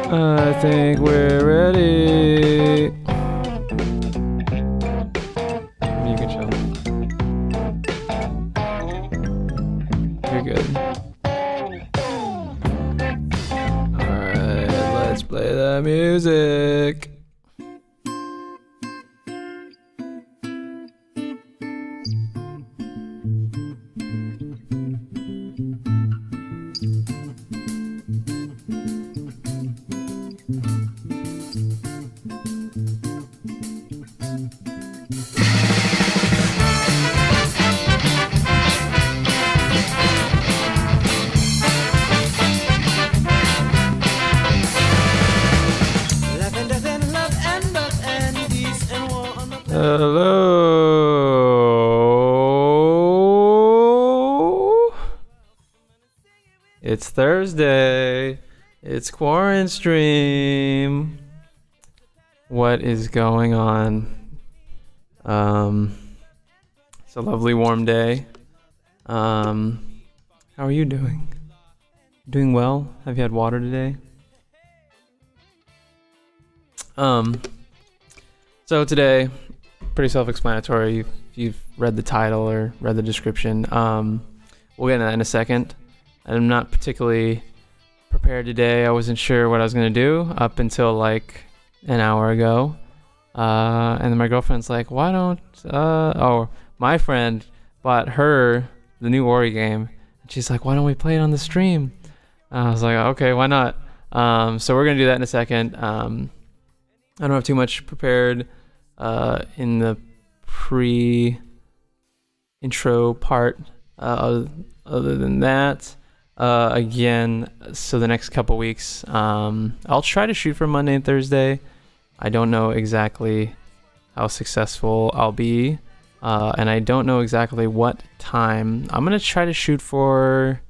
I think we're ready. You can chill. You're good. Alright, let's play the music. Hello. It's Thursday. It's Quarantine Stream. What is going on? It's a lovely warm day. How are you doing? Doing well? Have you had water today? So today, pretty self-explanatory. If you've read the title or read the description, we'll get into that in a second. I'm not particularly prepared today. I wasn't sure what I was going to do up until like an hour ago. And then my girlfriend's like, why don't, my friend bought her the new Ori game. And she's like, why don't we play it on the stream? I was like, okay, why not? So we're going to do that in a second. I don't have too much prepared in the pre-intro part other than that. Again, so the next couple weeks, I'll try to shoot for Monday and Thursday. I don't know exactly how successful I'll be, and I don't know exactly what time. I'm going to try to shoot for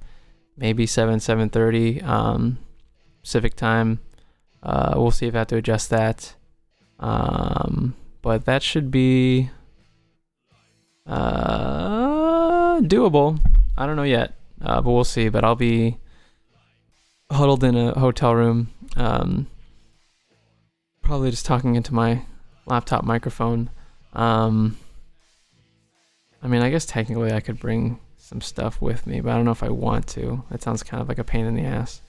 maybe 7:30 Pacific time. We'll see if I have to adjust that. But that should be doable. I don't know yet, but we'll see. But I'll be huddled in a hotel room, probably just talking into my laptop microphone. I mean, I guess technically I could bring some stuff with me, but I don't know if I want to. That sounds kind of like a pain in the ass.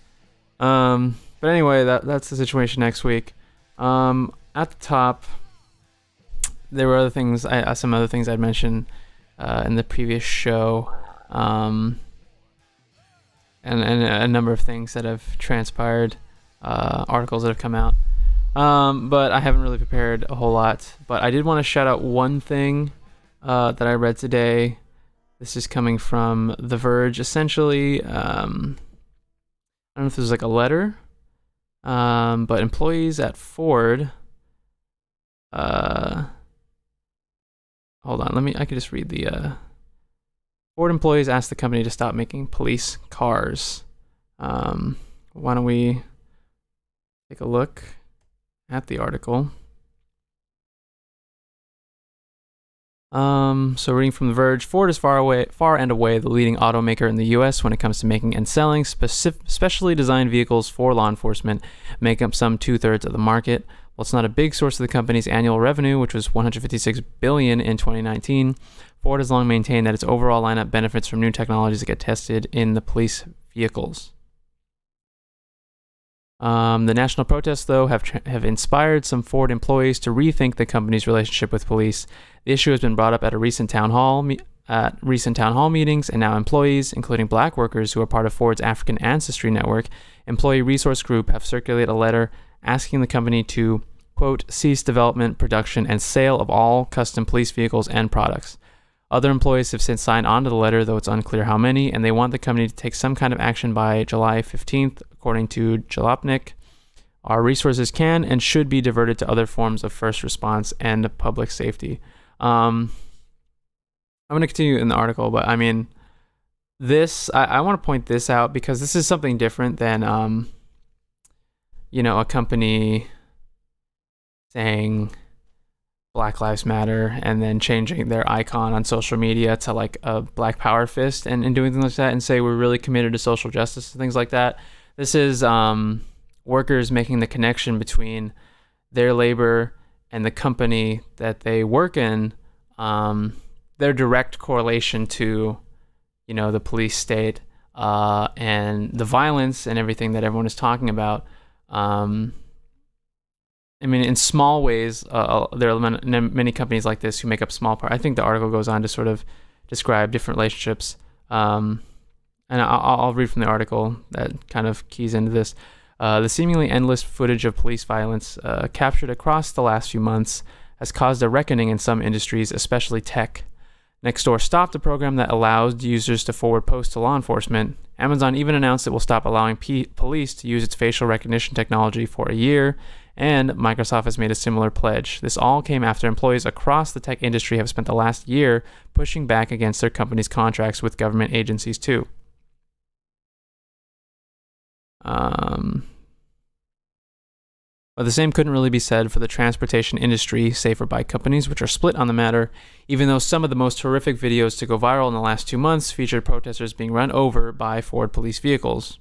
But anyway, that's the situation next week. At the top, there were some other things I'd mentioned in the previous show, and a number of things that have transpired, articles that have come out. But I haven't really prepared a whole lot. But I did want to shout out one thing that I read today. This is coming from The Verge. Essentially, I don't know if this was like a letter, but employees at Ford. Hold on, I could just read the Ford employees asked the company to stop making police cars. Why don't we take a look at the article? So reading from The Verge, Ford is far and away the leading automaker in the U.S. when it comes to making and selling specially designed vehicles for law enforcement, make up some 2/3 of the market. While it's not a big source of the company's annual revenue, which was $156 billion in 2019, Ford has long maintained that its overall lineup benefits from new technologies that get tested in the police vehicles. The national protests, though, have inspired some Ford employees to rethink the company's relationship with police. The issue has been brought up at recent town hall meetings, and now employees, including black workers who are part of Ford's African Ancestry Network, Employee Resource Group, have circulated a letter asking the company to, quote, cease development, production, and sale of all custom police vehicles and products. Other employees have since signed on to the letter, though it's unclear how many, and they want the company to take some kind of action by July 15th, according to Jalopnik. Our resources can and should be diverted to other forms of first response and public safety. I'm going to continue in the article, but I mean, I want to point this out because this is something different than, a company saying Black Lives Matter and then changing their icon on social media to like a Black Power fist and doing things like that and say we're really committed to social justice and things like that. This is workers making the connection between their labor and the company that they work in, their direct correlation to, the police state and the violence and everything that everyone is talking about. In small ways, there are many companies like this who make up small part. I think the article goes on to sort of describe different relationships. And I'll read from the article that kind of keys into this. The seemingly endless footage of police violence captured across the last few months has caused a reckoning in some industries, especially tech. Nextdoor stopped a program that allows users to forward posts to law enforcement. Amazon even announced it will stop allowing police to use its facial recognition technology for a year, and Microsoft has made a similar pledge. This all came after employees across the tech industry have spent the last year pushing back against their company's contracts with government agencies too. But the same couldn't really be said for the transportation industry, save for bike companies, which are split on the matter, even though some of the most horrific videos to go viral in the last 2 months featured protesters being run over by Ford police vehicles.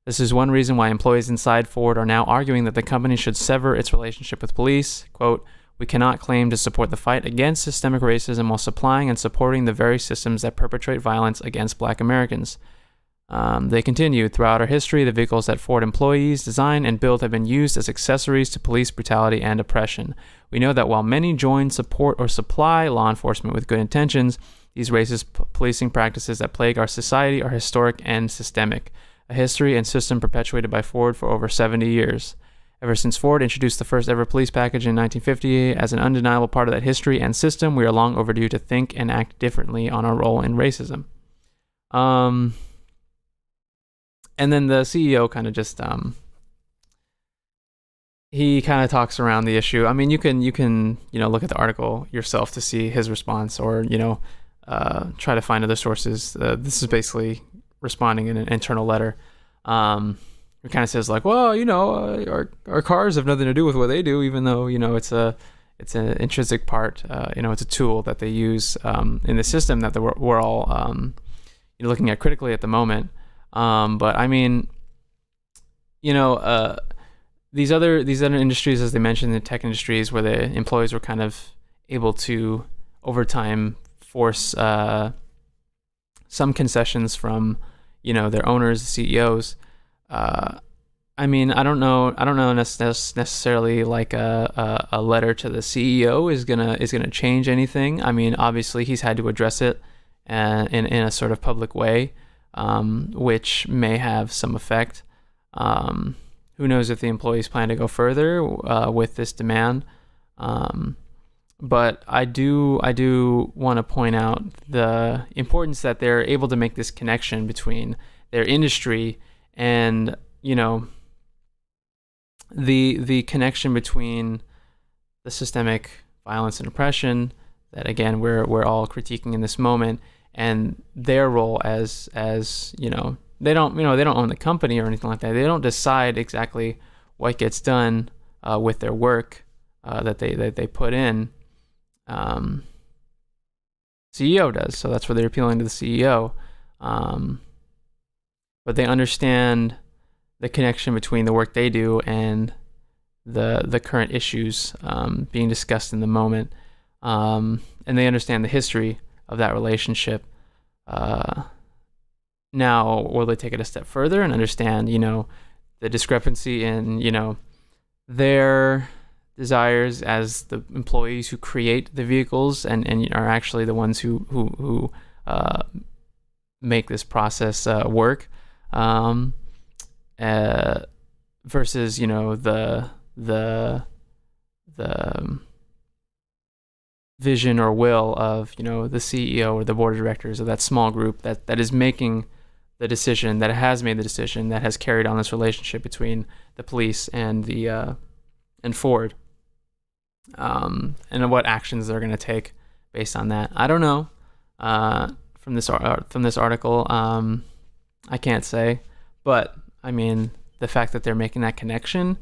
This is one reason why employees inside Ford are now arguing that the company should sever its relationship with police. Quote, "We cannot claim to support the fight against systemic racism while supplying and supporting the very systems that perpetrate violence against Black Americans." They continue, "Throughout our history, the vehicles that Ford employees design and build have been used as accessories to police brutality and oppression. We know that while many join, support, or supply law enforcement with good intentions, these racist policing practices that plague our society are historic and systemic, a history and system perpetuated by Ford for over 70 years. Ever since Ford introduced the first ever police package in 1950 as an undeniable part of that history and system, we are long overdue to think and act differently on our role in racism." And then the CEO kind of just he kind of talks around the issue. I mean, you can look at the article yourself to see his response, or try to find other sources. This is basically responding in an internal letter. It kind of says like, well, our cars have nothing to do with what they do, even though it's an intrinsic part. It's a tool that they use in the system that we're all looking at critically at the moment. But I mean, these other industries, as they mentioned, the tech industries, where the employees were kind of able to over time force some concessions from their owners, the CEOs. I mean, I don't know necessarily like a letter to the CEO is gonna change anything. I mean, obviously he's had to address it in a sort of public way. Which may have some effect. Who knows if the employees plan to go further with this demand. But I do want to point out the importance that they're able to make this connection between their industry and the connection between the systemic violence and oppression that, again, we're all critiquing in this moment, and their role as they don't own the company or anything like that. They don't decide exactly what gets done with their work that they put in. CEO does, so that's where they're appealing to the CEO. But they understand the connection between the work they do and the current issues being discussed in the moment, and they understand the history of that relationship. Now, will they take it a step further and understand, the discrepancy in, their desires as the employees who create the vehicles and are actually the ones who make this process work. versus the vision or will of the CEO or the board of directors of that small group that is making the decision, that has made the decision, that has carried on this relationship between the police and the and Ford, and what actions they're going to take based on that. I don't know. From this article, I can't say, but I mean the fact that they're making that connection.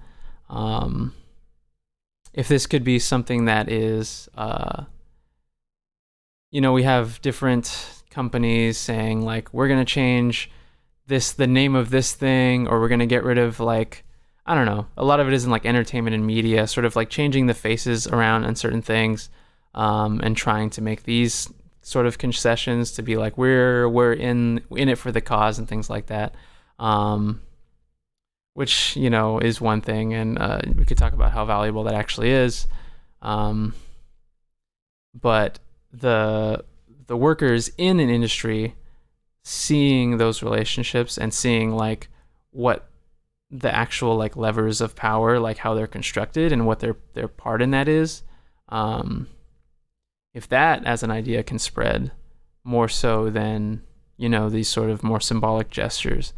If this could be something that is, we have different companies saying like we're gonna change the name of this thing, or we're gonna get rid of like, I don't know. A lot of it is in like entertainment and media, sort of like changing the faces around on certain things, and trying to make these sort of concessions to be like we're in it for the cause and things like that. Which is one thing, and we could talk about how valuable that actually is. But the workers in an industry seeing those relationships and seeing like what the actual like levers of power, like how they're constructed and what their part in that is, if that as an idea can spread more so than these sort of more symbolic gestures,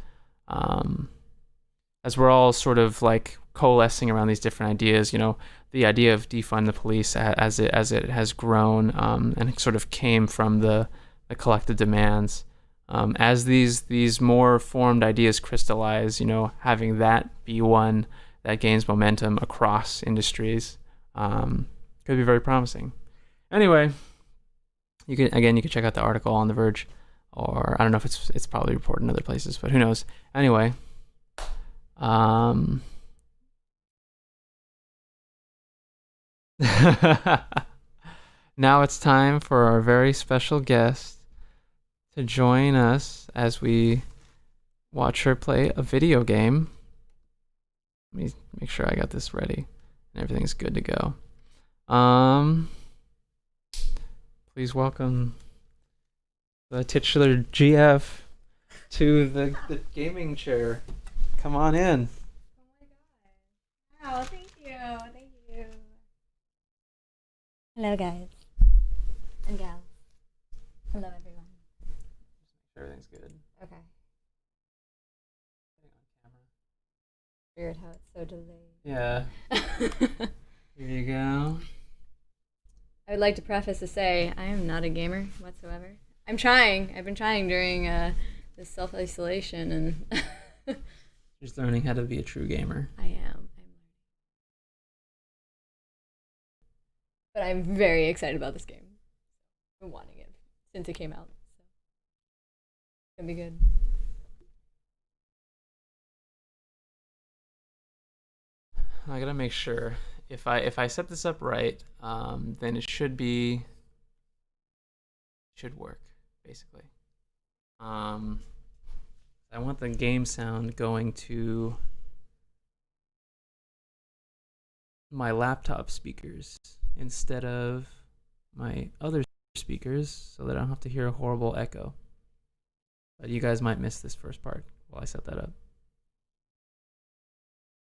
as we're all sort of like coalescing around these different ideas, the idea of defund the police as it has grown, and it sort of came from the collective demands, as these more formed ideas crystallize, having that be one that gains momentum across industries, could be very promising. Anyway, you can check out the article on The Verge, or I don't know if it's probably reported in other places, but who knows. Anyway, now it's time for our very special guest to join us as we watch her play a video game. Let me make sure I got this ready and everything's good to go. Please welcome the titular GF to the gaming chair. Come on in. Oh my god. Wow, thank you. Thank you. Hello, guys. And gals. Hello, everyone. Everything's good. Okay. Weird how it's so delayed. Yeah. Here you go. I would like to preface to say I am not a gamer whatsoever. I'm trying. I've been trying during this self-isolation, and Just learning how to be a true gamer. I am. But I'm very excited about this game. I've been wanting it since it came out. So it's gonna be good. I gotta make sure if I set this up right, then it should work basically. I want the game sound going to my laptop speakers instead of my other speakers, so that I don't have to hear a horrible echo. But you guys might miss this first part while I set that up.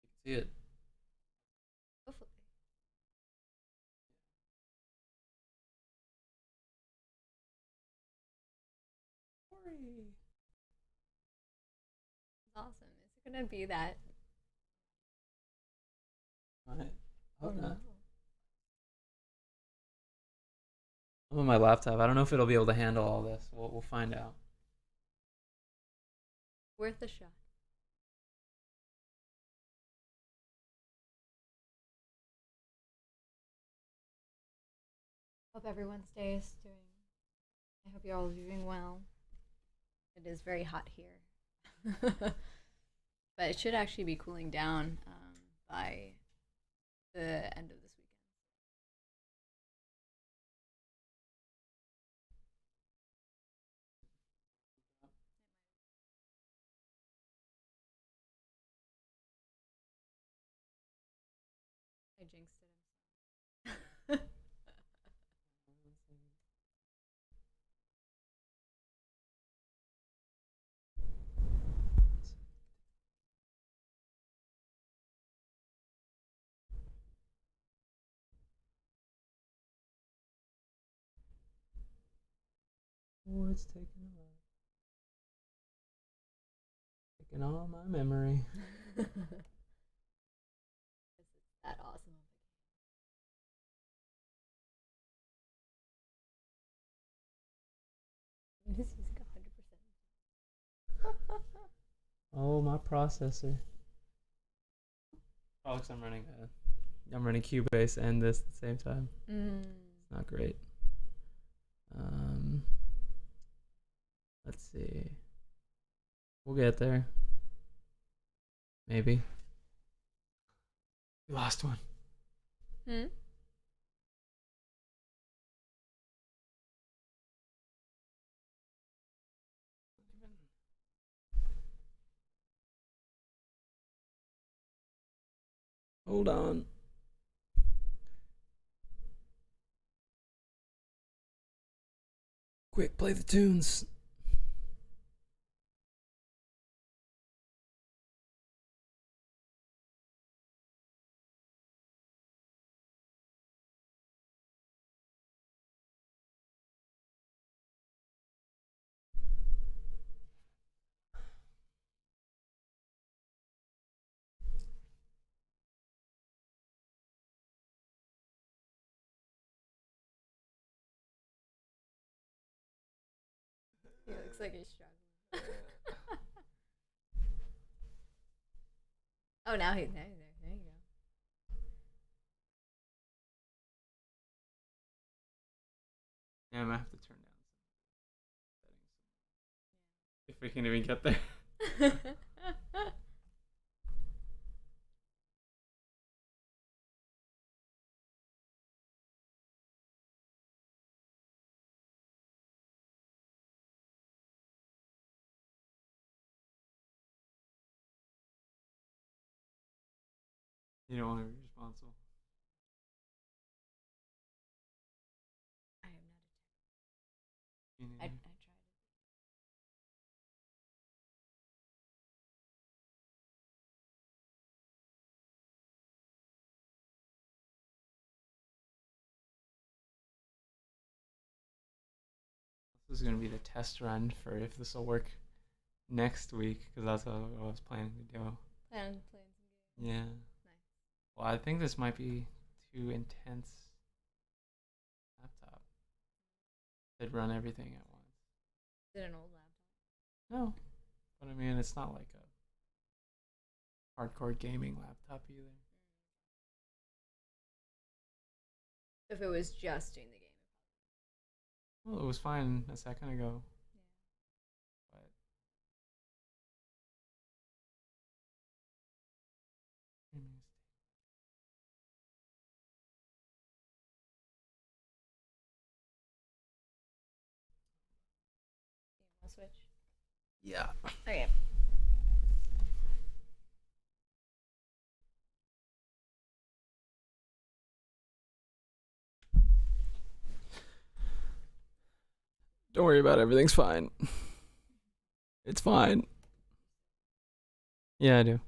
You can see it. Hopefully. Awesome. Is it gonna be that? Alright. Oh no. I'm on my laptop. I don't know if it'll be able to handle all this. We'll find out. Worth a shot. Hope everyone stays doing. I hope you're all doing well. It is very hot here. But it should actually be cooling down by the end of this weekend. I jinxed it. Oh, it's taking all my memory. This is that awesome. This is 100%. Oh, my processor. Oh, because I'm running Cubase and this at the same time. It's not great. Let's see. We'll get there. Maybe. We lost one. Hold on. Quick, play the tunes. He looks like he's struggling. Oh, now he's there. There you go. Yeah, I might have to turn down some settings. If we can even get there. You don't want to be responsible. I am Me not. I neither. tried it. This is going to be the test run for if this will work next week, because that's what I was planning to do. Plan on playing some games. Yeah. Nice. Well, I think this might be too intense laptop. They'd run everything at once. Is it an old laptop? No. But I mean, it's not like a hardcore gaming laptop either. If it was just doing the game. Well, it was fine a second ago. Yeah. But I'll switch. yeah. Okay. Don't worry about it. Everything's fine. It's fine. Yeah, I do.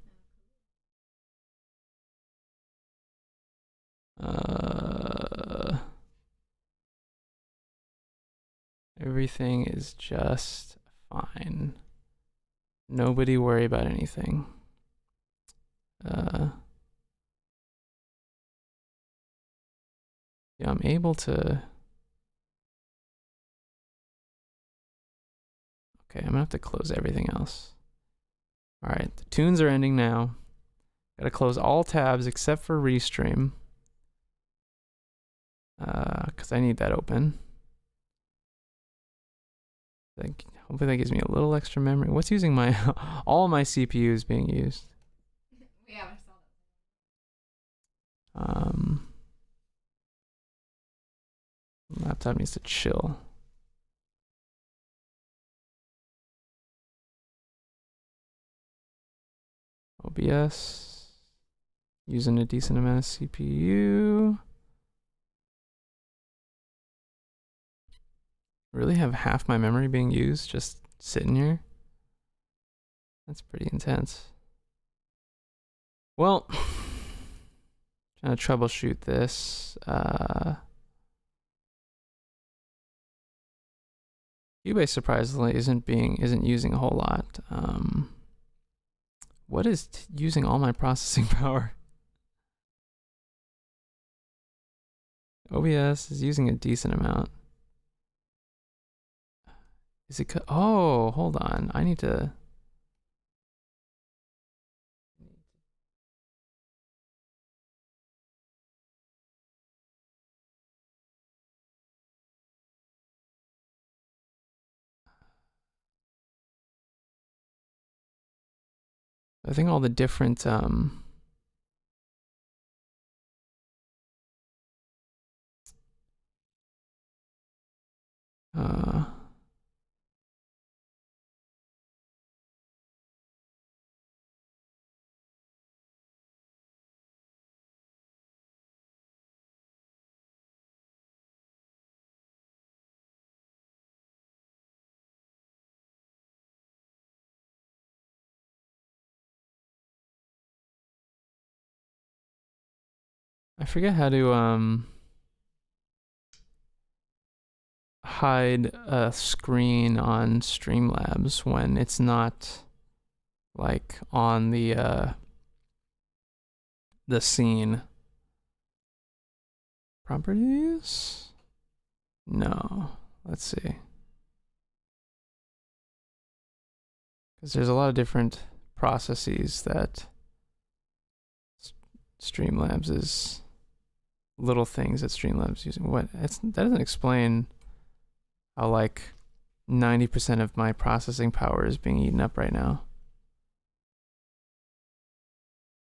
Everything is just fine. Nobody worry about anything. Yeah, I'm able to. Okay, I'm gonna have to close everything else. All right, the tunes are ending now. Gotta close all tabs except for Restream. Cause I need that open. Hopefully that gives me a little extra memory. What's using my all my CPUs being used? Yeah, I saw that. Laptop needs to chill. OBS. Using a decent amount of CPU. Really have half my memory being used just sitting here? That's pretty intense. Well, trying to troubleshoot this. Cubase surprisingly isn't using a whole lot. What is using all my processing power? OBS is using a decent amount. Is it? Oh, hold on. I need to. I think all the different I forget how to hide a screen on Streamlabs when it's not like on the scene. Properties? No. Let's see. Because there's a lot of different processes that Streamlabs is little things that Streamlabs using. That doesn't explain how like 90% of my processing power is being eaten up right now.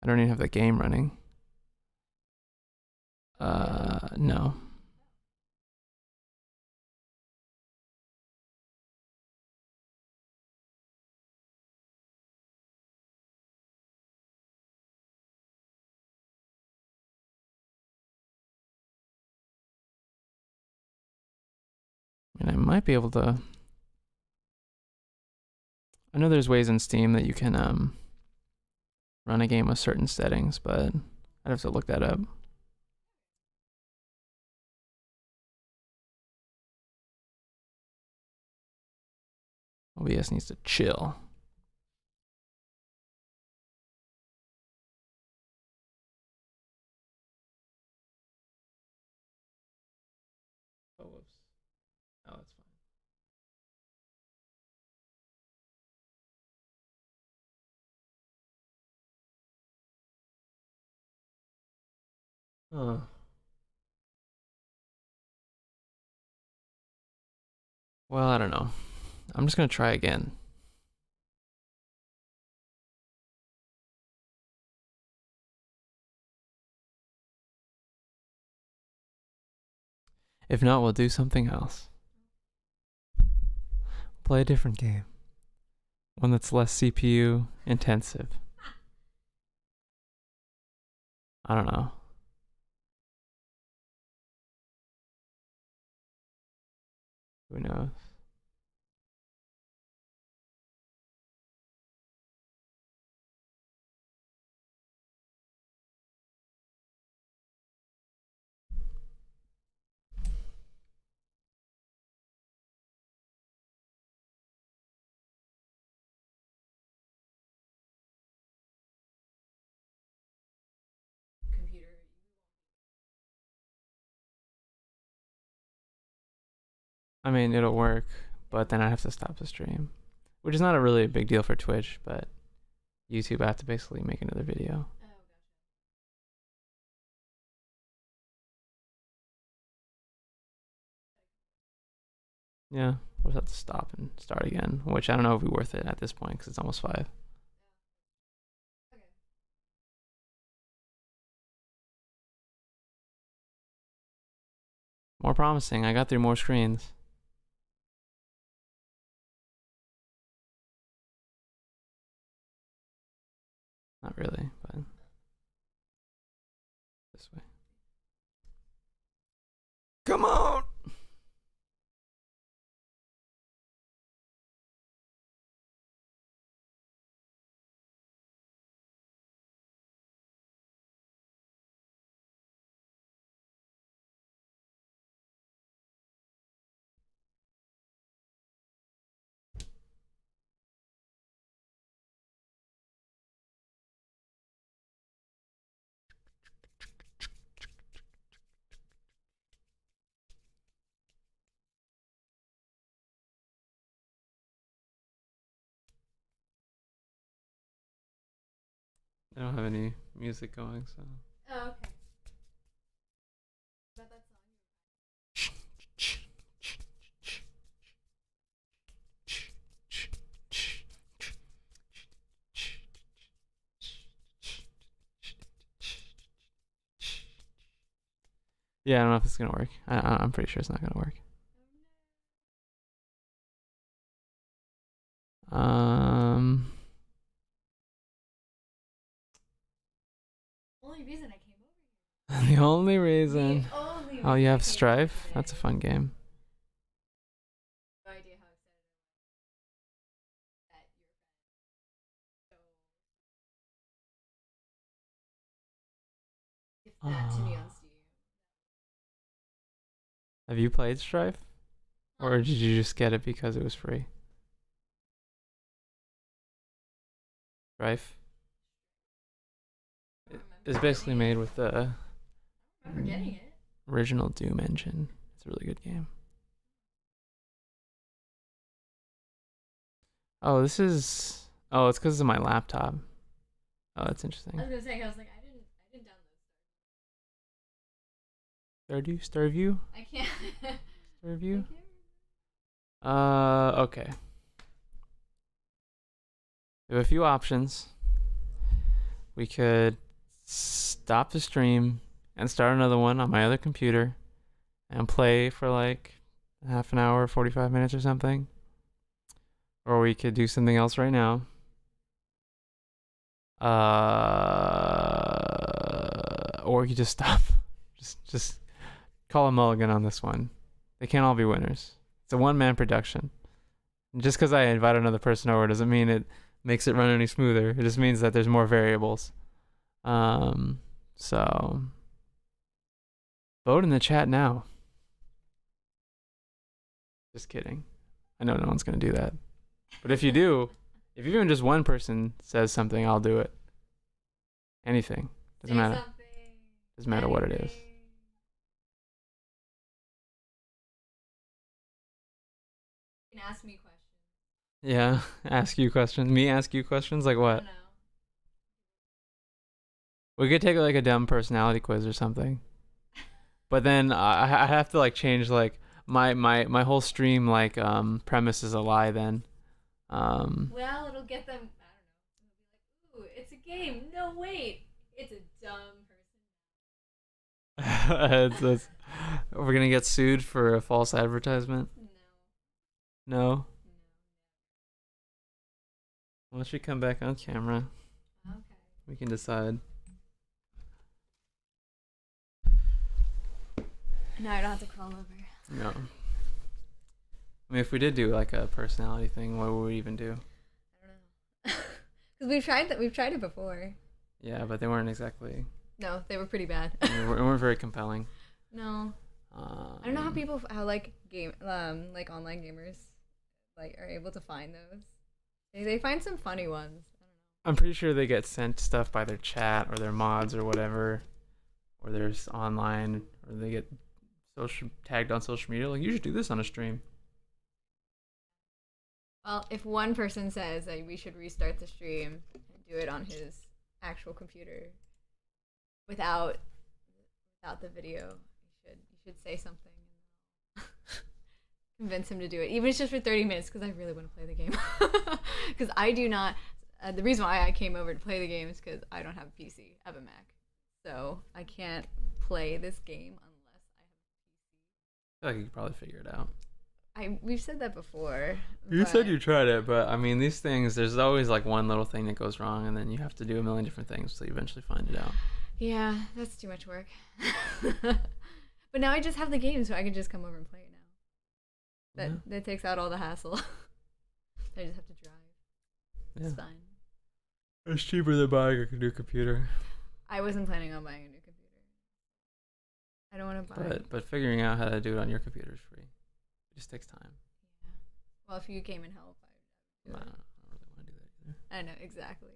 I don't even have the game running. No. And I might be able to. I know there's ways in Steam that you can run a game with certain settings, but I'd have to look that up. OBS needs to chill. Oh, whoops. Oh, that's fine. Oh. Well, I don't know. I'm just gonna try again. If not, we'll do something else. Play a different game. One that's less CPU intensive. I don't know. Who knows? I mean, it'll work, but then I have to stop the stream, which is not a really big deal for Twitch, but YouTube, I have to basically make another video. Yeah, we'll just have to stop and start again, which I don't know if it'll be worth it at this point because it's almost 5. More promising. I got through more screens. Not really, but this way. Come on! I don't have any music going, so. Oh, okay. About that song. Yeah, I don't know if it's gonna work. I'm pretty sure it's not gonna work. Only reason I came over The only reason. The only Oh, you reason I have came Strife? over That's a today. fun game. No idea how excited I was that your friend so gift that to me on Steam. Have you played Strife? Or did you just get it because it was free? Strife? It's basically made with the I remember getting it. original Doom engine. It's a really good game. Oh, this is... Oh, it's because of my laptop. Oh, that's interesting. I was gonna say, I was like, I didn't download Starview? I can't. Starview? Okay. We have a few options. We could stop the stream and start another one on my other computer and play for like half an hour, 45 minutes or something. Or we could do something else right now. Or we could just stop. Just call a mulligan on this one. They can't all be winners. It's a one-man production. And just because I invite another person over doesn't mean it makes it run any smoother. It just means that there's more variables. So vote in the chat now. Just kidding. I know no one's gonna do that. But if you do, if even just one person says something, I'll do it. Anything. Doesn't matter. Doesn't matter what it is. You can ask me questions. Yeah, ask you questions. Me ask you questions? Like I what? don't know. We could take like a dumb personality quiz or something. But then I have to like change like my whole stream like premise is a lie then. Well, it'll get them. I don't know. It'll be like, ooh, it's a game. No, wait, it's a dumb person. We're gonna get sued for a false advertisement. No. No. Once we come back on camera, Okay. we can decide. Now I don't have to crawl over. No. I mean, if we did do like a personality thing, what would we even do? I don't know. Because we've tried that. We've tried it before. Yeah, but they weren't exactly. No, they were pretty bad. They weren't very compelling. No. I don't know how like like online gamers like are able to find those. They find some funny ones. I don't know. I'm pretty sure they get sent stuff by their chat or their mods or whatever, or there's online, or they get tagged on social media. Like, you should do this on a stream. Well, if one person says that we should restart the stream and do it on his actual computer without the video, you should say something and convince him to do it. Even if it's just for 30 minutes, because I really want to play the game. Because I do not. The reason why I came over to play the game is because I don't have a PC. I have a Mac, so I can't play this game unless I have a PC. I feel like you could probably figure it out. We've said that before. You said you tried it, but I mean, these things, there's always like one little thing that goes wrong, and then you have to do a million different things till you eventually find it out. Yeah, that's too much work. But now I just have the game, so I can just come over and play it now. That takes out all the hassle. I just have to drive. Yeah. It's fine. It's cheaper than buying a new computer. I wasn't planning on buying a new computer. I don't want to buy. But figuring out how to do it on your computer is free. It just takes time. Yeah. Well, if you came and help, I I don't really want to do that either. I know, exactly.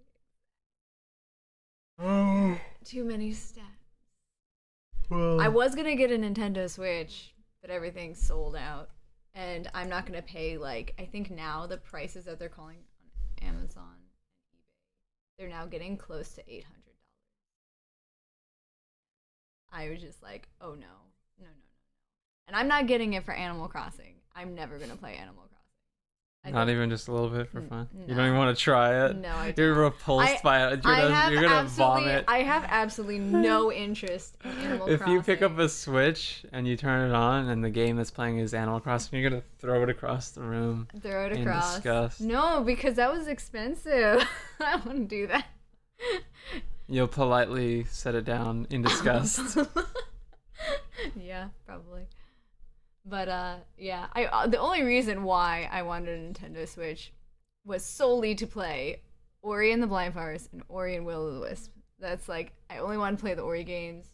Oh. Too many steps. Well, I was going to get a Nintendo Switch, but everything's sold out. And I'm not going to pay, like, I think now the prices that they're calling on Amazon and eBay they're now getting close to $800. I was just like, oh no, no, no, no. And I'm not getting it for Animal Crossing. I'm never going to play Animal Crossing. Not even just a little bit for fun? No. You don't even want to try it? No, I don't. You're repulsed by it. You're gonna vomit. I have absolutely no interest in Animal Crossing. If you pick up a Switch and you turn it on and the game that's playing is Animal Crossing, you're going to throw it across the room. Throw it across. In disgust. No, because that was expensive. I wouldn't do that. You'll politely set it down in disgust. Yeah, probably. But yeah, the only reason why I wanted a Nintendo Switch was solely to play Ori and the Blind Forest and Ori and Will of the Wisp. That's like, I only wanted to play the Ori games,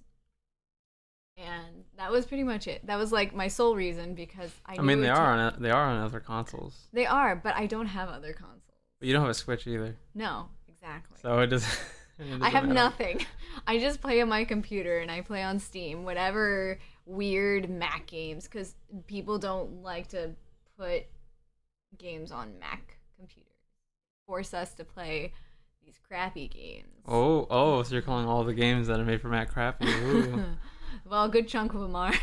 and that was pretty much it. That was like my sole reason, because I mean they are on other consoles. They are, but I don't have other consoles. But you don't have a Switch either. No, exactly. So it doesn't. I have nothing. I just play on my computer and I play on Steam, whatever weird Mac games, because people don't like to put games on Mac computers. Force us to play these crappy games. Oh, so you're calling all the games that are made for Mac crappy? Ooh. Well, a good chunk of them are.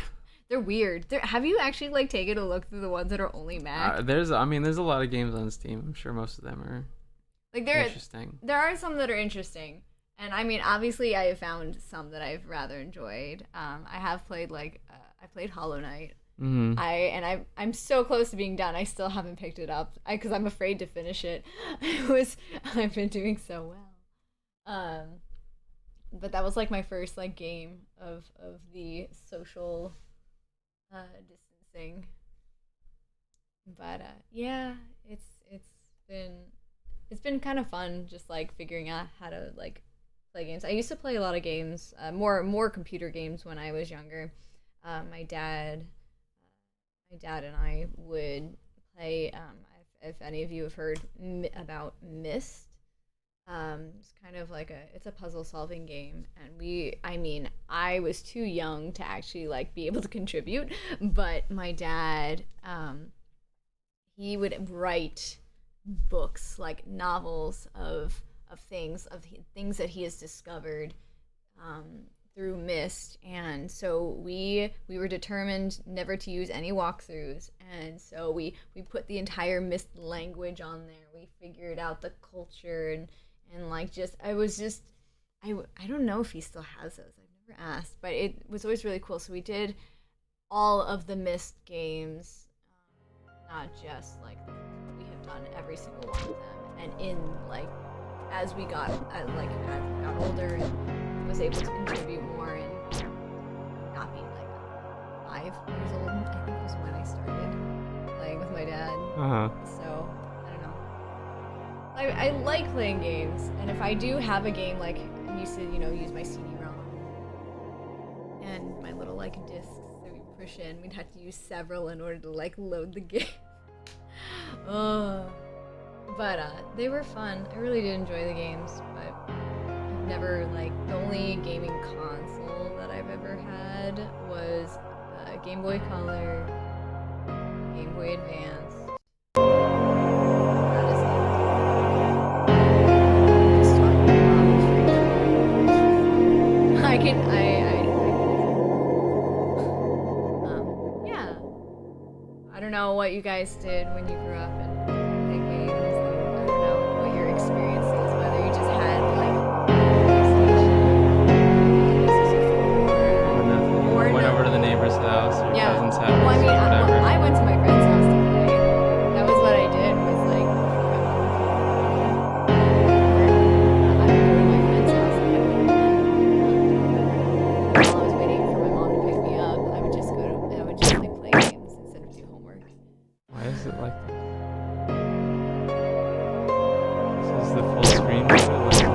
They're weird. Have you actually like taken a look through the ones that are only Mac? There's a lot of games on Steam. I'm sure most of them are like interesting. There are some that are interesting. And I mean, obviously, I have found some that I've rather enjoyed. I have played I played Hollow Knight. Mm-hmm. I'm so close to being done. I still haven't picked it up because I'm afraid to finish it. I've been doing so well. But that was like my first like game of the social distancing. But yeah, it's been kind of fun just like figuring out how to like play games. I used to play a lot of games, more computer games when I was younger. My dad and I would play. If any of you have heard about Myst, it's kind of like it's a puzzle solving game, and I was too young to actually like be able to contribute, but my dad, he would write books, like novels of things that he has discovered through Myst, and so we were determined never to use any walkthroughs, and so we put the entire Myst language on there. We figured out the culture and like I don't know if he still has those. I've never asked, but it was always really cool. So we did all of the Myst games, not just like we have done every single one of them, and in like as we got older and was able to contribute more and not being like 5 years old, I think was when I started playing with my dad. So I don't know. I like playing games, and if I do have a game, like I used to use my CD-ROM and my little like discs that we push in, we'd have to use several in order to like load the game. But they were fun. I really did enjoy the games, but I've never the only gaming console that I've ever had was Game Boy Color, Game Boy Advance. That is it. Just talking about I yeah. I don't know what you guys did when you grew up and played games. I don't know what your experience is, whether you just had PlayStation, went over to the neighbor's house or cousin's house. Well, I mean, whatever. I went to my friend's house to play. That was what I did. Was like I would go to my friend's house and while I was waiting for my mom to pick me up, I would just like play games instead of do homework. Why is it like that? This is the full screen. Let's go.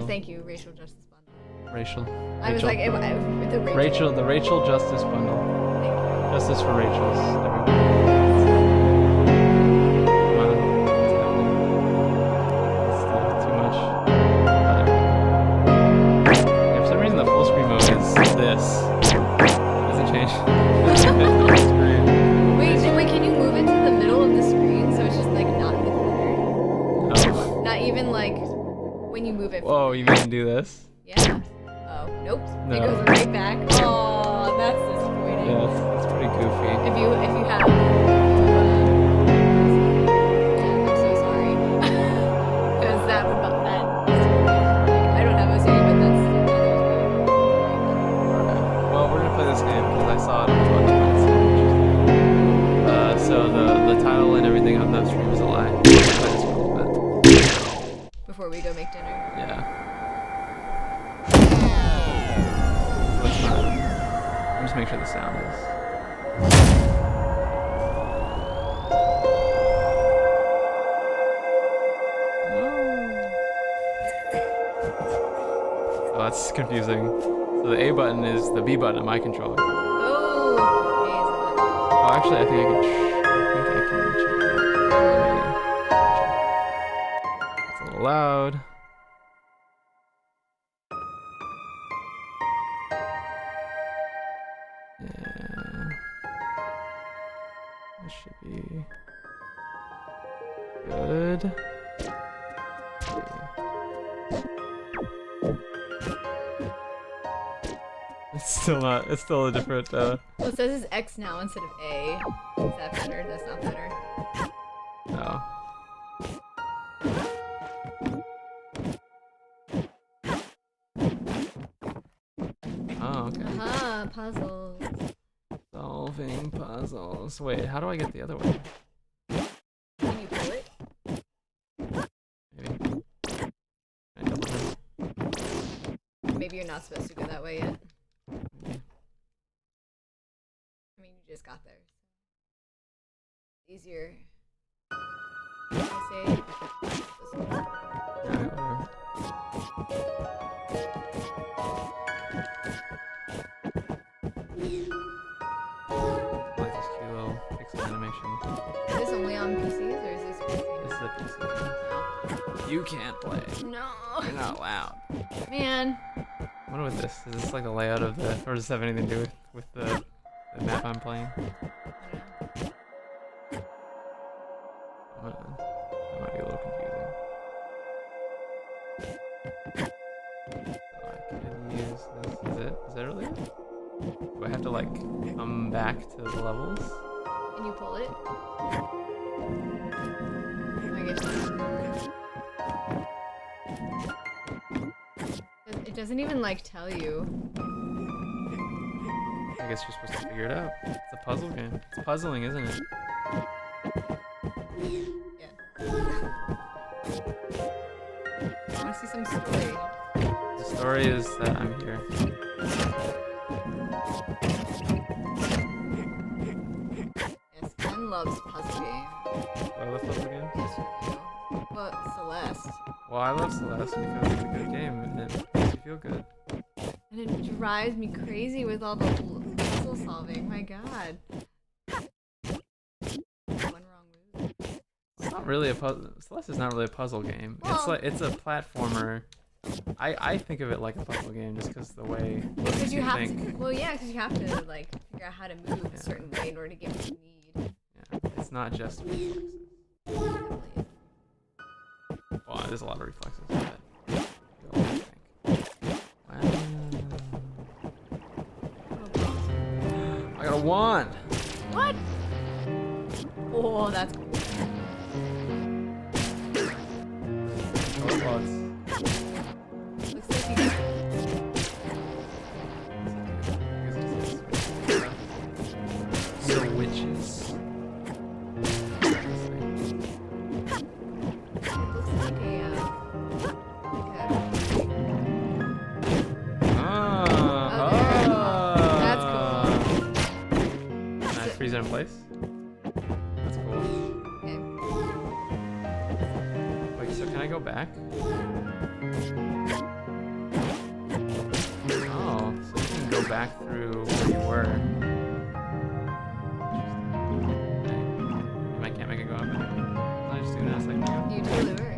Thank you, racial justice bundle. Rachel. I was like, the Rachel, the Rachel Justice Bundle. Thank you. Justice for Rachel's, everybody. Come on, what's happening? It's still too much. Yeah, for some reason the full screen mode is this. Doesn't change. Wait, can you move it to the middle of the screen so it's just like not in the corner? Oh. Not even like when you move it. Whoa, you mean do this? Yeah. Oh, nope. No. It goes right back. Oh, that's disappointing. Yeah, that's pretty goofy. If you have, yeah, I'm so sorry. Because that would not that. I don't have OCD, but that's. Okay. Well, we're gonna play this game because I saw it on the button. So the title and everything of that stream is a lie. We'll play this for a little bit. Before we go make dinner. Yeah. Let's not. Let me just make sure the sound is. Oh, that's confusing. So the A button is the B button on my controller. Oh, Oh, actually, I think I can check it out. Let me check. It's a little loud. Yeah. This should be good. It's still a different, well, it says it's X now instead of A. Is that better? That's not better. no. Oh, okay. Aha, puzzles. Solving puzzles. Wait, how do I get the other way? Can you pull it? Maybe. Can I double jump? Maybe you're not supposed to go that way yet. Maybe. I mean, you just got there. Easier. I say. This one. Alright, whatever. Like this cute little pixel animation. Is this only on PCs or is this PC? This is a PC. You can't play. No. You're not allowed. Man. What with this? Is this like the layout of the, or does this have anything to do with the map I'm playing? That might be a little confusing. So I can use this. Is it? Is that really it? Do I have to like come back to the levels? Can you pull it? I guess. It doesn't even like tell you. I guess you're supposed to figure it out. It's a puzzle game. It's puzzling, isn't it? Yeah. I want to see some story. The story is that I'm here. Yes, Ken loves puzzle games. Do I love puzzle games? Yes, you do. But Celeste. Well, I love Celeste because it's a good game and it makes you feel good. And it drives me crazy with all the puzzle solving. My god. One wrong move. It's not really a puzzle. Celeste is not really a puzzle game. Well, It's a platformer. I think of it like a puzzle game just because the way because you have think. to. Well, yeah, because you have to like figure out how to move a certain way in order to get what you need. Yeah, it's not just reflexes. Definitely. Well, there's a lot of reflexes. But you always think. Wow. I got a wand. What? Oh, that's cool. Robots. Looks like you got. So witches. It looks like a. That's cool. Can I freeze it in place? That's cool. Okay. Wait, so can I go back? back through where you were. I can't make it go up. I just doing that a second ago. You totally were.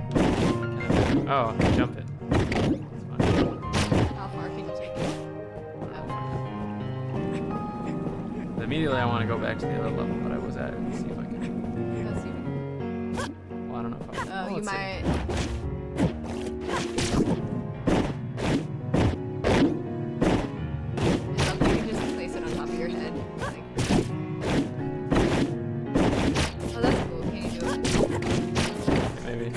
Oh, jump it. That's fine. How far can you take it? Immediately I want to go back to the other level that I was at and see if I can. Let's see. Well, I don't know if I. Oh, you let's see. might. It's something you can just place it on top of your head. Like. Oh, that's cool. Can you do it? Maybe.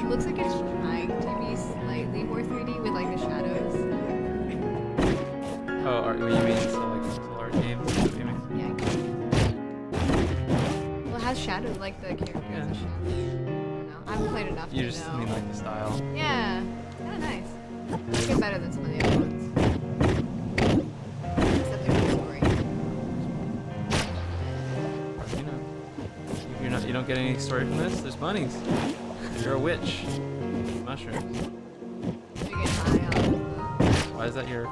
Looks like it's trying to be slightly more 3D with like the shadows. Oh, you mean so like pixel art games? Is that what you mean? Yeah. Well, it has shadows, like the character has a shadow. I don't know. I haven't played enough You to just know. mean like the style. Yeah, kind of nice. I like it better than some of the other ones. Except there's no story. You know, if you don't get any story from this, there's bunnies. You're a witch. Mushrooms. You get high on Why is that your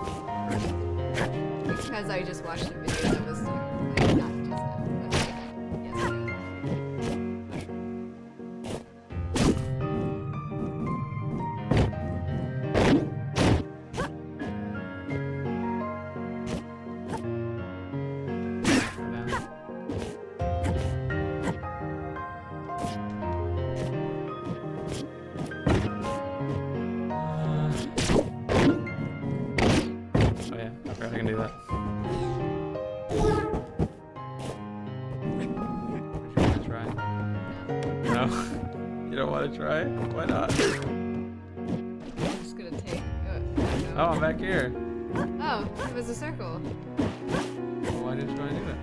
because I just watched a video that was like not just that, but like yesterday. Oh yeah, I forgot I can do that. Try? No? You don't want to try? Why not? I'm just gonna take. Oh, I'm back here. Oh, it was a circle. Well, why didn't you want to do that?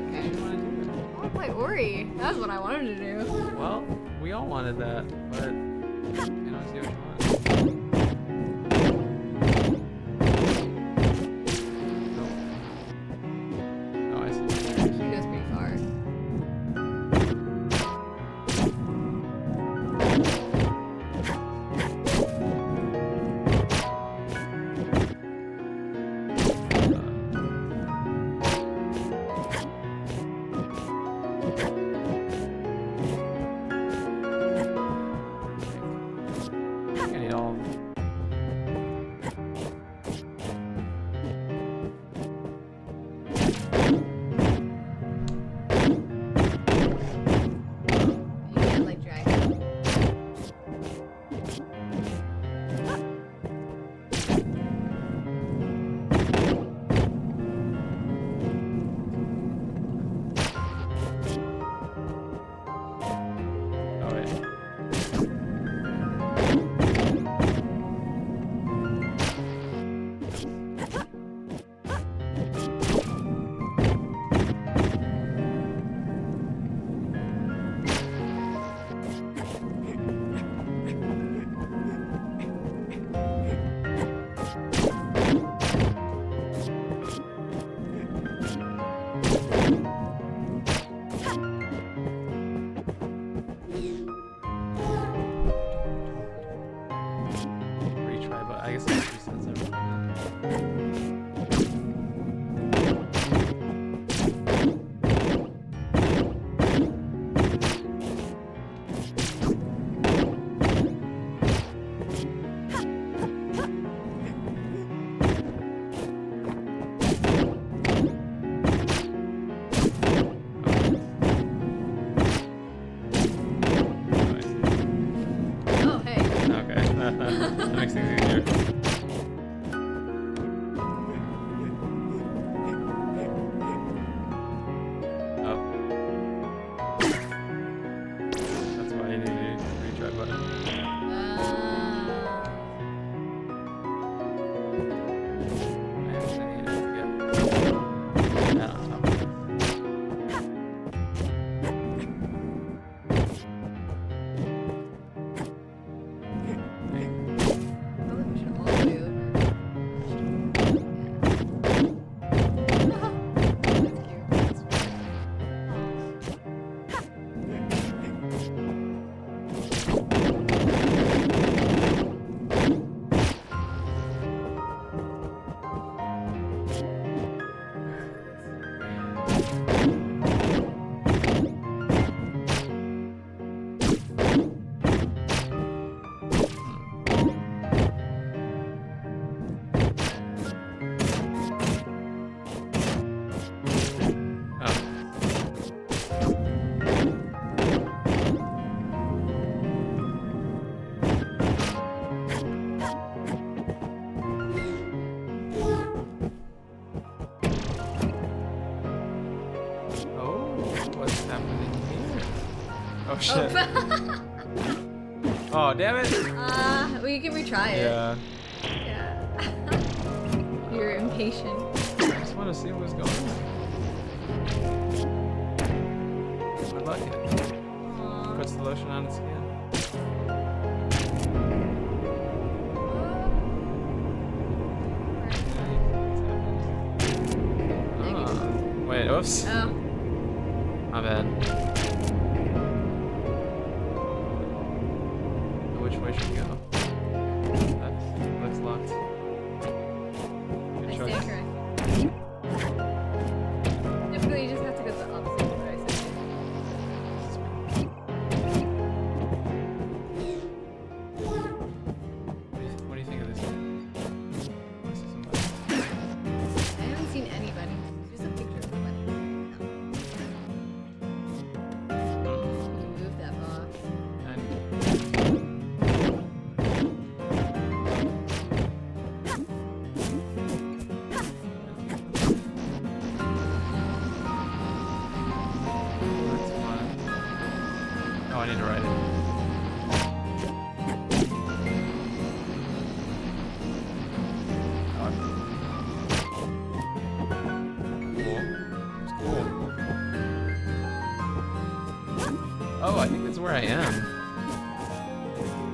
Okay. Why didn't you want to do that? I want to play Ori. That's what I wanted to do. Well, we all wanted that, but you know, see what you want. Oh, I see. He goes pretty far. I need all of them. What's happening here? Oh shit. Oh damn it! Well, you can retry it. Yeah. Yeah. You're impatient. I just want to see what was going on. Good luck. Aww. Puts the lotion on its skin. Wait, oops. Oh. My bad. Which way should we go? Looks locked. Good I choice. stand correct. Typically, you just have to go the opposite of what I said. What do you think of this? Wanna see somebody? I haven't seen anybody. Just a picture of somebody. You can move that box. And that's fun. Oh, I need to write it. Oh, cool. It's cool. Oh, I think that's where I am.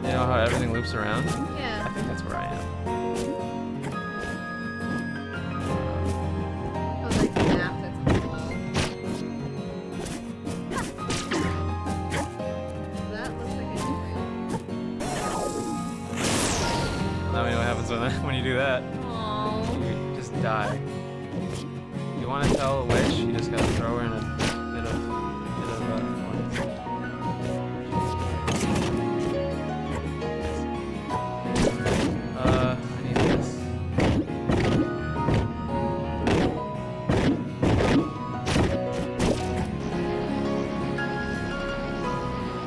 You know how everything loops around? I Yeah. think that's where I am. Oh, like the map that's on the wall. That looks like a different. Now we know what happens when you do that. Aww. You just die. You want to tell a witch, you just gotta throw her in a bit of thorns. I need this.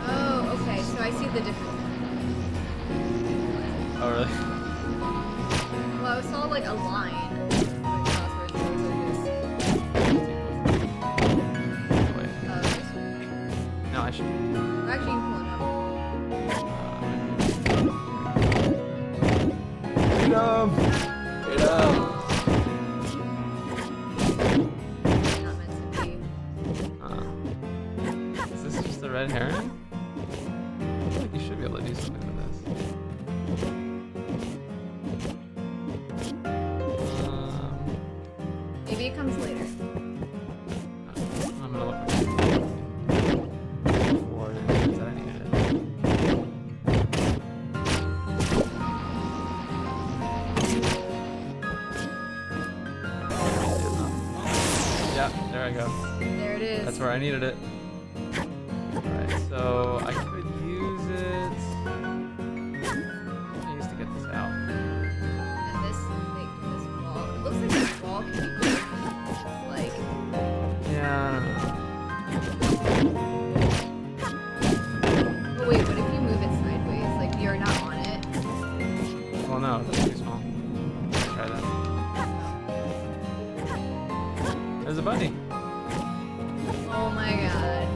Oh, okay. So I see the difference. Oh, really? Well, I saw like a line. Across where it's Wait. this No, I should. actually, you can pull it up. Freedom! Freedom! Not meant to be. Is this just a red herring? I feel like you should be able to do something with this. Maybe it comes later. I'm gonna look for it. That I needed it. Yeah, there I go. There it is. That's where I needed it. Alright, so I could use it. I used to get this out. And this, like, this wall. It looks like this wall can be moved. Like, Yeah, I don't know. oh wait, what if you move it sideways? Like, you're not on it. Well, no, that's too small. Try that. There's a bunny. Oh my god.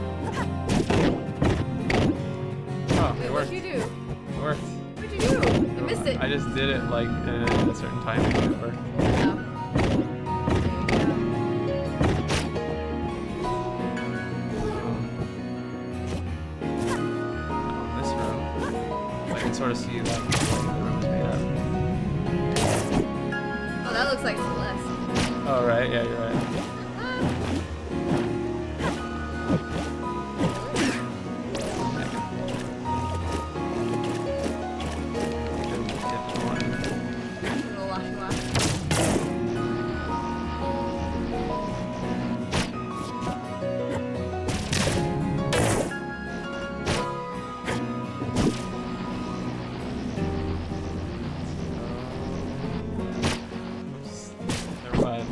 Oh, Wait, it what'd worked. you do? It worked. What'd you do? You missed it. I just did it like in a certain timing and it worked. Yeah. This room, I can sort of see like what the room is made of. Oh, that looks like Celeste. Oh right, yeah, you're right. Little washy wash. Never mind.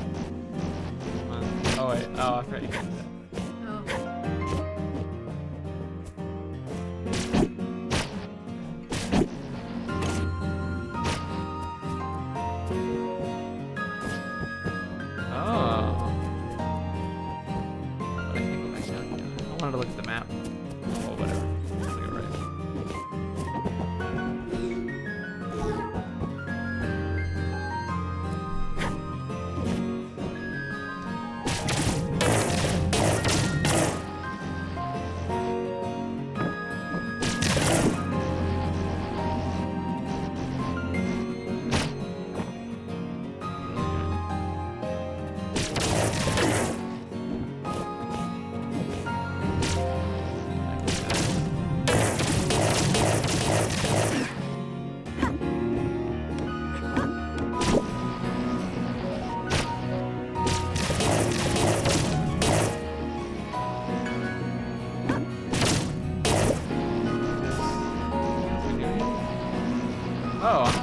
Come on. Oh wait, oh I forgot you can do that. Oh.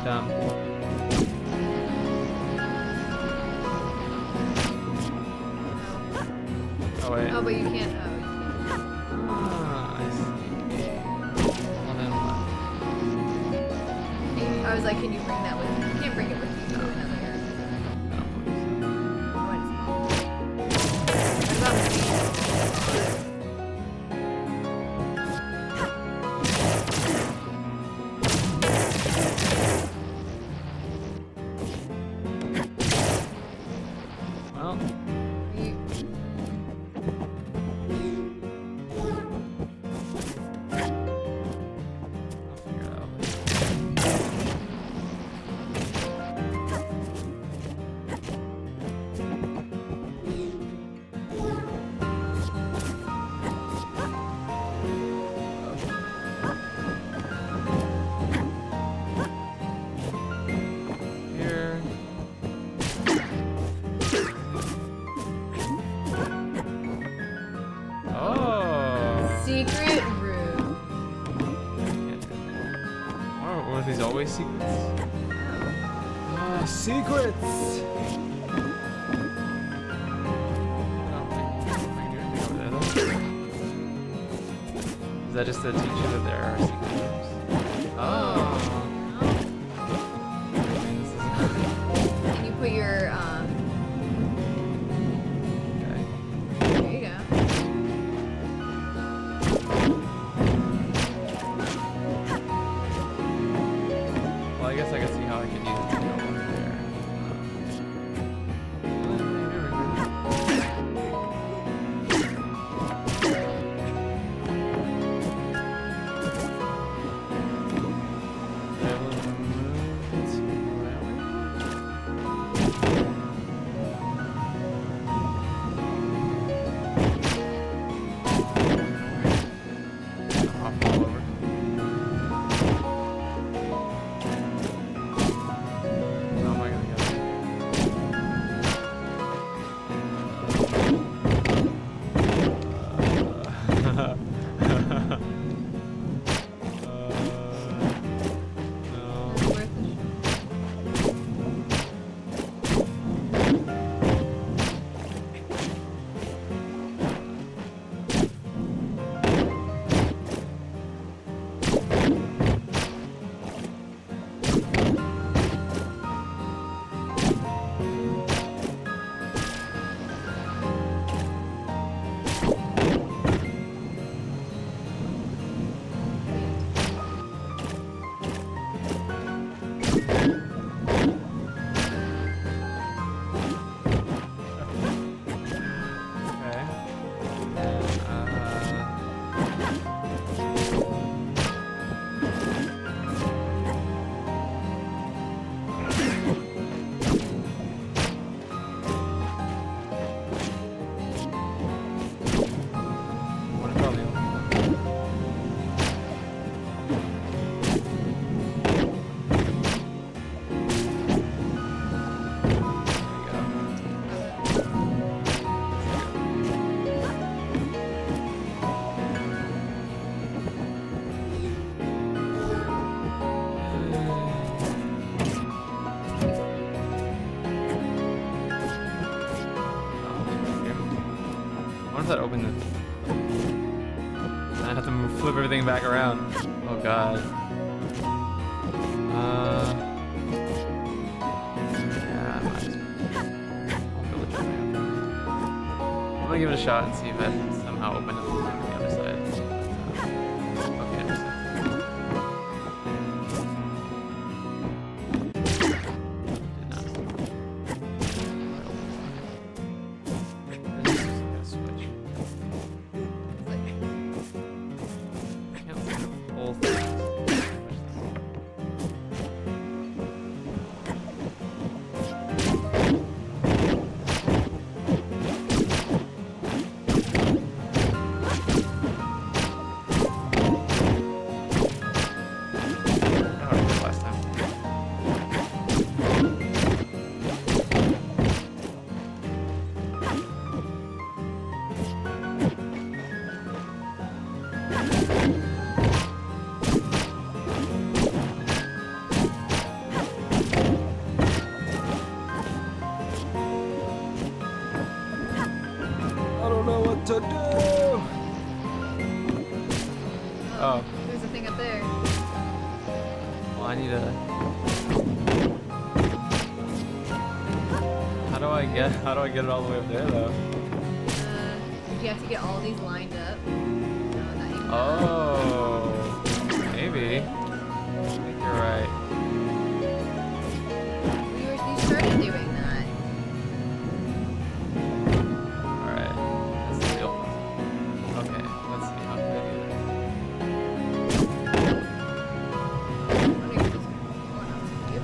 Dumb. Oh wait. Oh, but you can't. Oh, Ah, I see. Well then what? you can't. I was like, can you bring that with you? You can't bring it with you to another. I don't believe so. What about me? Well, You- I'll figure it out. Here. Oh. Secret room. Can't do that. Or were these always secrets? Ah, secrets! I don't think I can do anything over there though. Is that just to teach you that there are secret rooms? Oh. I mean, this is Can you put your okay. There you go. Well, I guess I can see how I can use it to go over there. Hop all over. How am I gonna get it? No. It's worth the shot. Okay. What about the other There you go. What if that opened it? I have to flip everything back around. Oh god. Yeah, I might as well. I'll build it back up. I'm gonna give it a shot and see if that somehow opened it from the other side. Okay, understand. Did not. There's a switch. I can't see the whole thing. what to do. Oh. There's a thing up there. Well, I need a. How do I get it all the way up there though? You have to get all these lined up. Oh, maybe. I think you're right. You started doing that. Alright, that's the deal. Okay, let's see. How can I do that? I think it's just going on to you.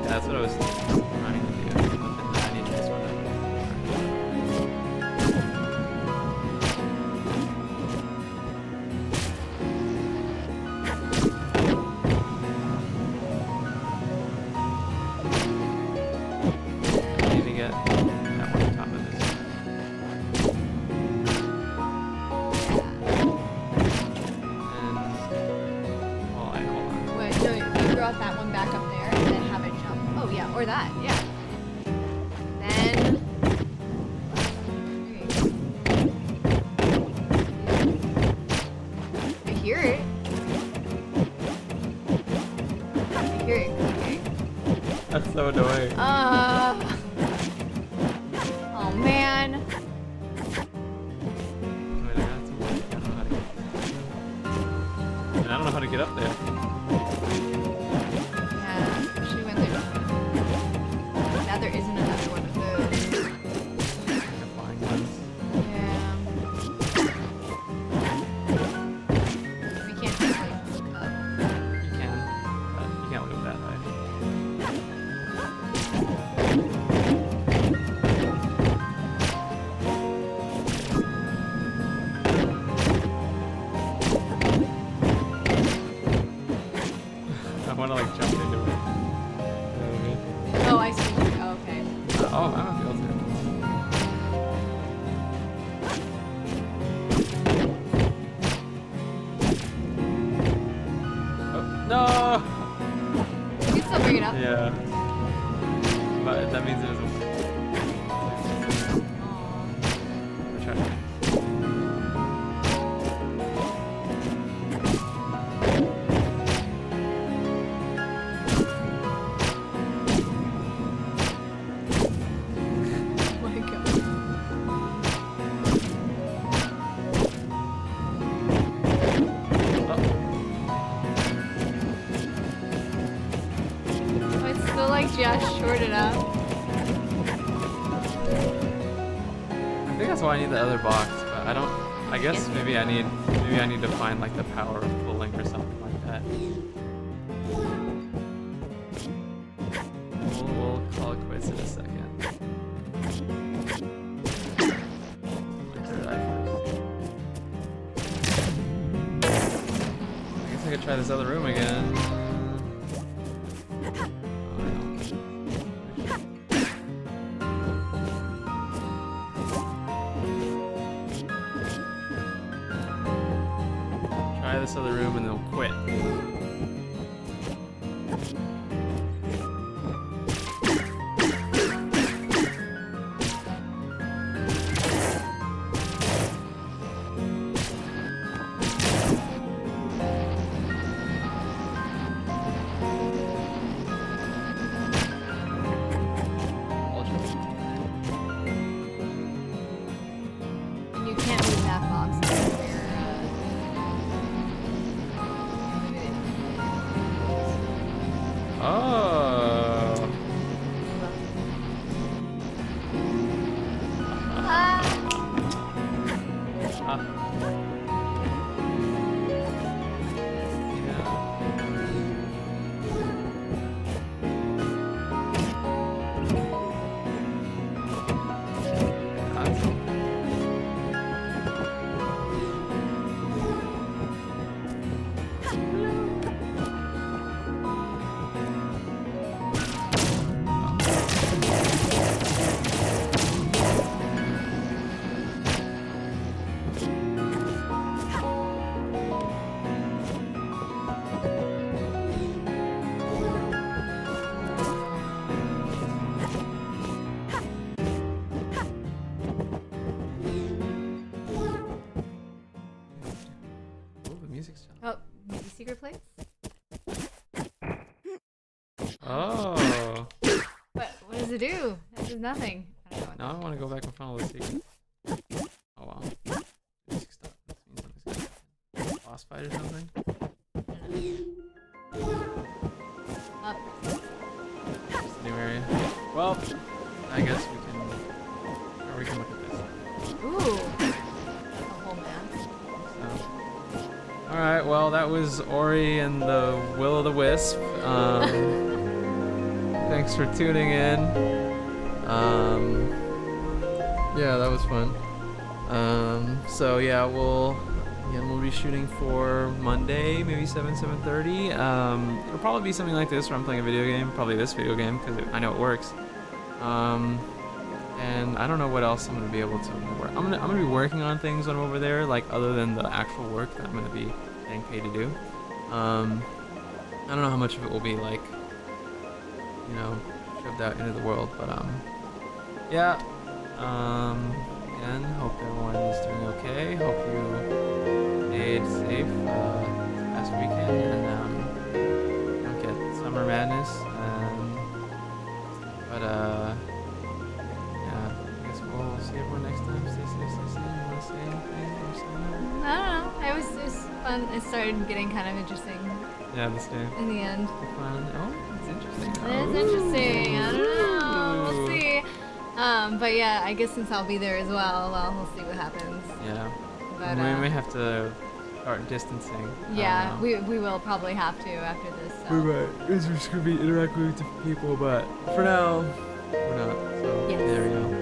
That's what I was trying to do. But then I need this one up. I need to get that one on top of this. And hold on. Wait, no, you brought that one back up there and then have it jump. Oh yeah, or that, yeah. Then I hear it. I hear it clicking. That's so annoying. Oh man. Wait, I got some way. I don't know how to get. And I don't know how to get up there. Yeah, especially when there's now there isn't another one of those. Yeah. We can't just like look up. You can, but you can't look up that high. I want to like jump into it. Oh, I see. Oh, okay. Oh, I don't feel it. Oh, no! You can still bring it up. Yeah. But that means there's a. Aw. We're trying to. Oh my god. Oh, it's still like just shorted up. I think that's why I need the other box, but I don't. I guess maybe I need to find like the power of pulling or something like that. We'll call it quits in a second. My third eye first. try this other room again. Try this other room and they'll quit. You can't move that box. Oh. Ah. Oh, maybe secret place? Oh. What does it do? It does nothing. I don't know. Now I want to go back and follow the secret. Oh wow. Music stop. That means something's gonna happen. Boss fight or something? Up. Just a new area. Well, I guess we can. Or we can look at this. Ooh. That's a whole map. So. Alright, well, that was Ori and the Will o' the Wisp. Thanks for tuning in. Yeah, that was fun. So yeah, we'll be shooting for Monday, maybe 7:30. It'll probably be something like this where I'm playing a video game, probably this video game because I know it works. And I don't know what else I'm gonna be able to work. I'm gonna be working on things when I'm over there, like other than the actual work that I'm gonna be getting paid to do. I don't know how much of it will be like, you know, shoved out into the world, but yeah. Again, hope everyone is doing okay. Hope you stayed safe last weekend and don't get summer madness. But yeah, I guess we'll see everyone next time. Stay safe, stay sane. You want to say anything or sign up? I don't know. It was fun. It started getting kind of interesting Yeah, this game. in the end. Fun. Oh, it's interesting. It is interesting. I don't know. We'll see. But yeah, I guess since I'll be there as well, we'll see what happens. Yeah. But we may have to start distancing. Yeah, we will probably have to after this. So. We might. It's just gonna be interacting with different people, but for now, we're not. So Yes. there we go.